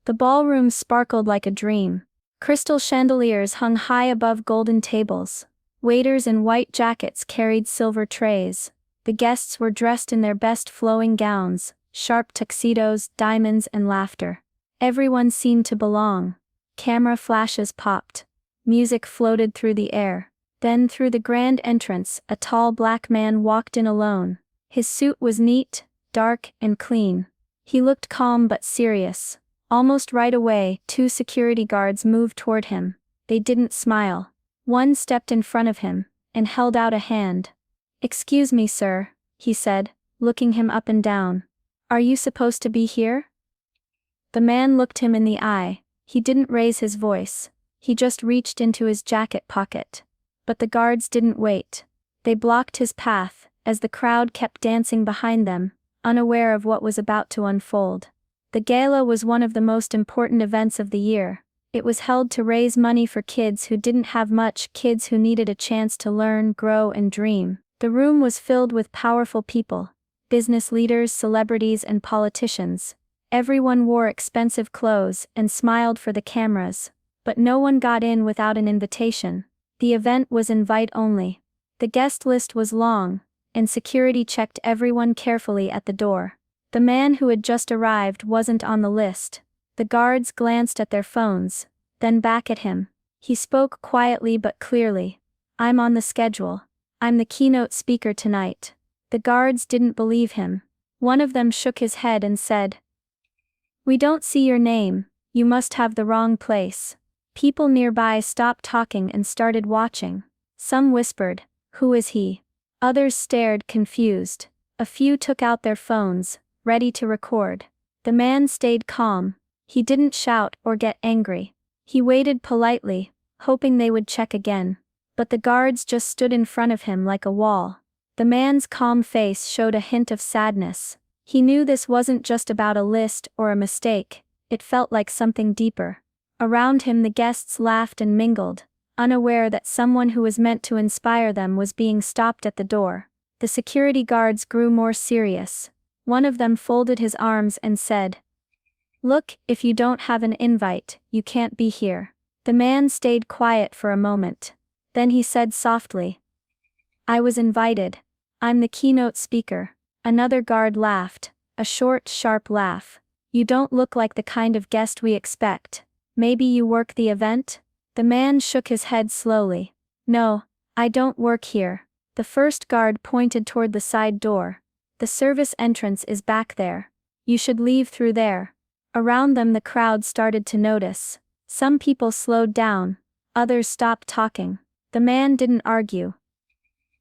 The ballroom sparkled like a dream. Crystal chandeliers hung high above golden tables. Waiters in white jackets carried silver trays. The guests were dressed in their best flowing gowns, sharp tuxedos, diamonds, and laughter. Everyone seemed to belong. Camera flashes popped. Music floated through the air. Then through the grand entrance, a tall black man walked in alone. His suit was neat, dark, and clean. He looked calm but serious. Almost right away, 2 security guards moved toward him. They didn't smile. One stepped in front of him and held out a hand. "Excuse me, sir," he said, looking him up and down. "Are you supposed to be here?" The man looked him in the eye. He didn't raise his voice. He just reached into his jacket pocket. But the guards didn't wait. They blocked his path, as the crowd kept dancing behind them, unaware of what was about to unfold. The gala was one of the most important events of the year. It was held to raise money for kids who didn't have much, kids who needed a chance to learn, grow, and dream. The room was filled with powerful people, business leaders, celebrities, and politicians. Everyone wore expensive clothes and smiled for the cameras, but no one got in without an invitation. The event was invite only. The guest list was long, and security checked everyone carefully at the door. The man who had just arrived wasn't on the list. The guards glanced at their phones, then back at him. He spoke quietly but clearly. "I'm on the schedule. I'm the keynote speaker tonight." The guards didn't believe him. One of them shook his head and said, "We don't see your name, you must have the wrong place." People nearby stopped talking and started watching. Some whispered, "Who is he?" Others stared confused. A few took out their phones, ready to record. The man stayed calm. He didn't shout or get angry. He waited politely, hoping they would check again. But the guards just stood in front of him like a wall. The man's calm face showed a hint of sadness. He knew this wasn't just about a list or a mistake, it felt like something deeper. Around him the guests laughed and mingled, unaware that someone who was meant to inspire them was being stopped at the door. The security guards grew more serious. One of them folded his arms and said, "Look, if you don't have an invite, you can't be here." The man stayed quiet for a moment. Then he said softly, "I was invited. I'm the keynote speaker." Another guard laughed, a short, sharp laugh. "You don't look like the kind of guest we expect. Maybe you work the event?" The man shook his head slowly. "No, I don't work here." The first guard pointed toward the side door. "The service entrance is back there. You should leave through there." Around them the crowd started to notice. Some people slowed down, others stopped talking. The man didn't argue.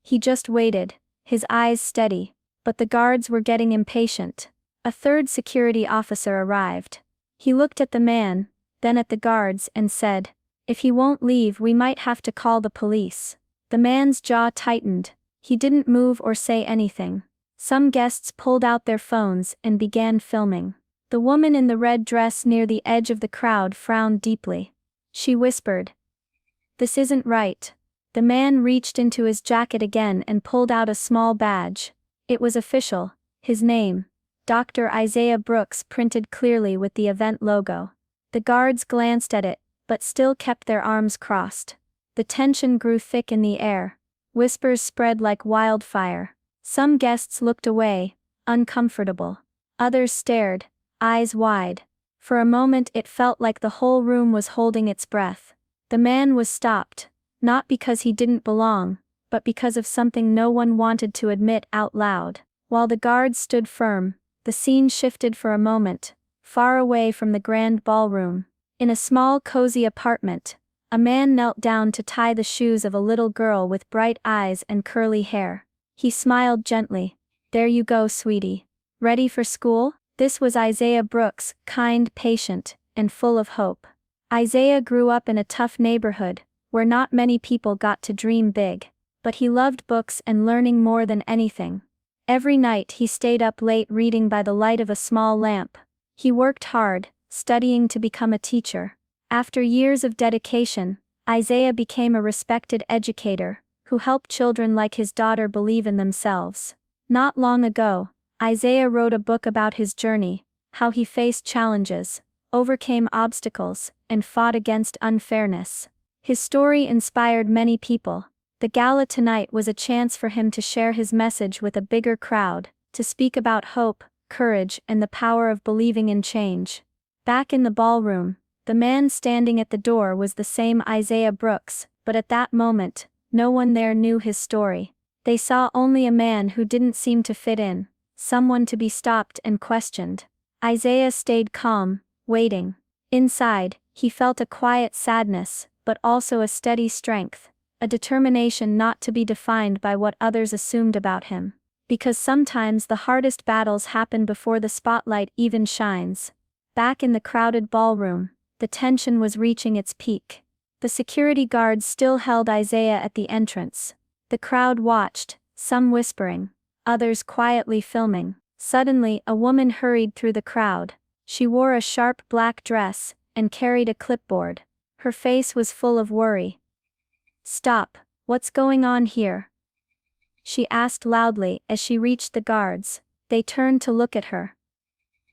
He just waited, his eyes steady. But the guards were getting impatient. A third security officer arrived. He looked at the man, then at the guards and said, "If he won't leave, we might have to call the police." The man's jaw tightened. He didn't move or say anything. Some guests pulled out their phones and began filming. The woman in the red dress near the edge of the crowd frowned deeply. She whispered, "This isn't right." The man reached into his jacket again and pulled out a small badge. It was official, his name, Dr. Isaiah Brooks, printed clearly with the event logo. The guards glanced at it, but still kept their arms crossed. The tension grew thick in the air. Whispers spread like wildfire. Some guests looked away, uncomfortable. Others stared, eyes wide. For a moment it felt like the whole room was holding its breath. The man was stopped, not because he didn't belong, but because of something no one wanted to admit out loud. While the guards stood firm, the scene shifted for a moment, far away from the grand ballroom. In a small cozy apartment, a man knelt down to tie the shoes of a little girl with bright eyes and curly hair. He smiled gently. "There you go, sweetie. Ready for school?" This was Isaiah Brooks, kind, patient, and full of hope. Isaiah grew up in a tough neighborhood, where not many people got to dream big. But he loved books and learning more than anything. Every night he stayed up late reading by the light of a small lamp. He worked hard, studying to become a teacher. After years of dedication, Isaiah became a respected educator, who helped children like his daughter believe in themselves. Not long ago, Isaiah wrote a book about his journey, how he faced challenges, overcame obstacles, and fought against unfairness. His story inspired many people. The gala tonight was a chance for him to share his message with a bigger crowd, to speak about hope, courage, and the power of believing in change. Back in the ballroom, the man standing at the door was the same Isaiah Brooks, but at that moment, no one there knew his story. They saw only a man who didn't seem to fit in, someone to be stopped and questioned. Isaiah stayed calm, waiting. Inside, he felt a quiet sadness, but also a steady strength, a determination not to be defined by what others assumed about him. Because sometimes the hardest battles happen before the spotlight even shines. Back in the crowded ballroom, the tension was reaching its peak. The security guards still held Isaiah at the entrance. The crowd watched, some whispering, others quietly filming. Suddenly, a woman hurried through the crowd. She wore a sharp black dress and carried a clipboard. Her face was full of worry. "Stop, what's going on here?" she asked loudly as she reached the guards. They turned to look at her.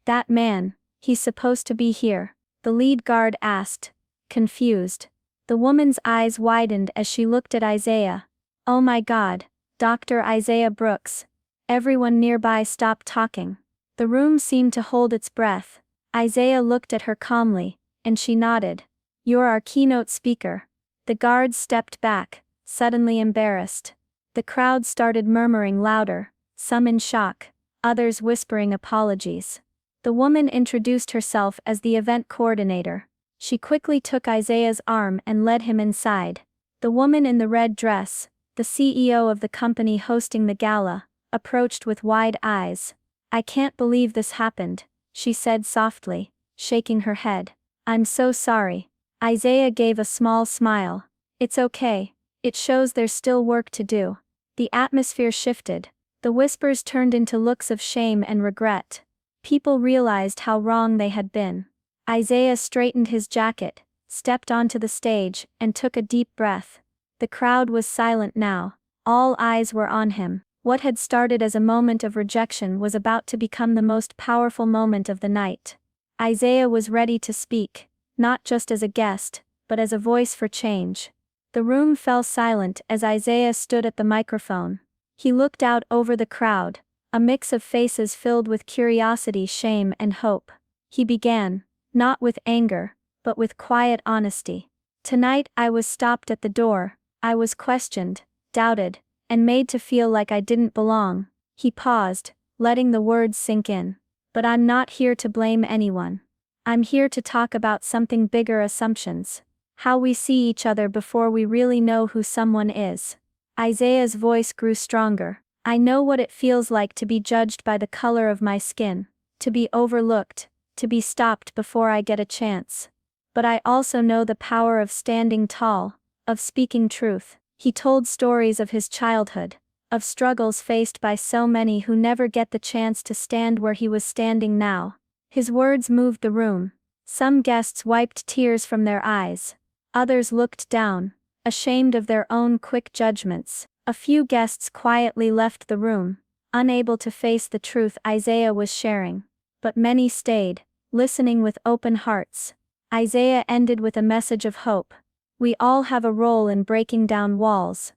"That man, he's supposed to be here," the lead guard asked, confused. The woman's eyes widened as she looked at Isaiah. "Oh my God, Dr. Isaiah Brooks." Everyone nearby stopped talking. The room seemed to hold its breath. Isaiah looked at her calmly, and she nodded. "You're our keynote speaker." The guards stepped back, suddenly embarrassed. The crowd started murmuring louder, some in shock, others whispering apologies. The woman introduced herself as the event coordinator. She quickly took Isaiah's arm and led him inside. The woman in the red dress, the CEO of the company hosting the gala, approached with wide eyes. "I can't believe this happened," she said softly, shaking her head. "I'm so sorry." Isaiah gave a small smile. "It's okay. It shows there's still work to do." The atmosphere shifted. The whispers turned into looks of shame and regret. People realized how wrong they had been. Isaiah straightened his jacket, stepped onto the stage, and took a deep breath. The crowd was silent now. All eyes were on him. What had started as a moment of rejection was about to become the most powerful moment of the night. Isaiah was ready to speak, not just as a guest, but as a voice for change. The room fell silent as Isaiah stood at the microphone. He looked out over the crowd, a mix of faces filled with curiosity, shame, and hope. He began, not with anger, but with quiet honesty. "Tonight I was stopped at the door, I was questioned, doubted, and made to feel like I didn't belong." He paused, letting the words sink in. "But I'm not here to blame anyone. I'm here to talk about something bigger: assumptions. How we see each other before we really know who someone is." Isaiah's voice grew stronger. "I know what it feels like to be judged by the color of my skin, to be overlooked, to be stopped before I get a chance. But I also know the power of standing tall, of speaking truth." He told stories of his childhood, of struggles faced by so many who never get the chance to stand where he was standing now. His words moved the room. Some guests wiped tears from their eyes. Others looked down, ashamed of their own quick judgments. A few guests quietly left the room, unable to face the truth Isaiah was sharing. But many stayed, listening with open hearts. Isaiah ended with a message of hope. "We all have a role in breaking down walls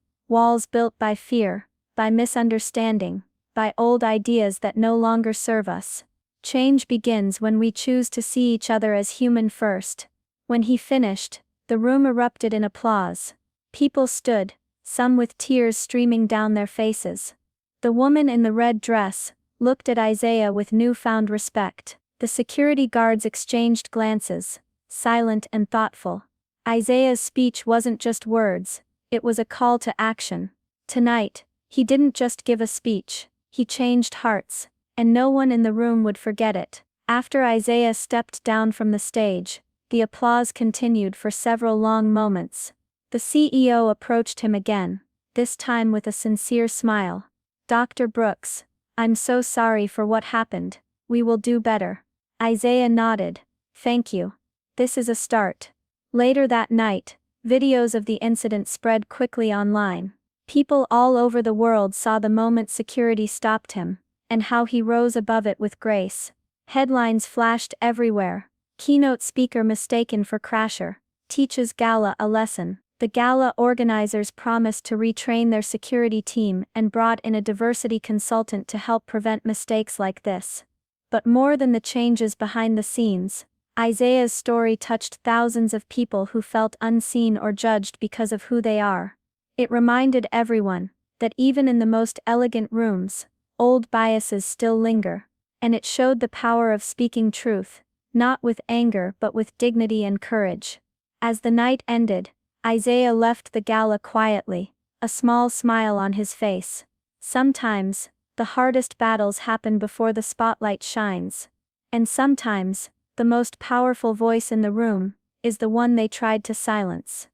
built by fear, by misunderstanding, by old ideas that no longer serve us. Change begins when we choose to see each other as human first." When he finished, the room erupted in applause. People stood, some with tears streaming down their faces. The woman in the red dress looked at Isaiah with newfound respect. The security guards exchanged glances, silent and thoughtful. Isaiah's speech wasn't just words, it was a call to action. Tonight, he didn't just give a speech, he changed hearts, and no one in the room would forget it. After Isaiah stepped down from the stage, the applause continued for several long moments. The CEO approached him again, this time with a sincere smile. "Dr. Brooks, I'm so sorry for what happened. We will do better." Isaiah nodded. "Thank you. This is a start." Later that night, videos of the incident spread quickly online. People all over the world saw the moment security stopped him, and how he rose above it with grace. Headlines flashed everywhere. Keynote speaker mistaken for crasher, teaches Gala a lesson. The Gala organizers promised to retrain their security team and brought in a diversity consultant to help prevent mistakes like this. But more than the changes behind the scenes, Isaiah's story touched thousands of people who felt unseen or judged because of who they are. It reminded everyone that even in the most elegant rooms, old biases still linger, and it showed the power of speaking truth, not with anger but with dignity and courage. As the night ended, Isaiah left the gala quietly, a small smile on his face. Sometimes, the hardest battles happen before the spotlight shines. And sometimes, the most powerful voice in the room is the one they tried to silence.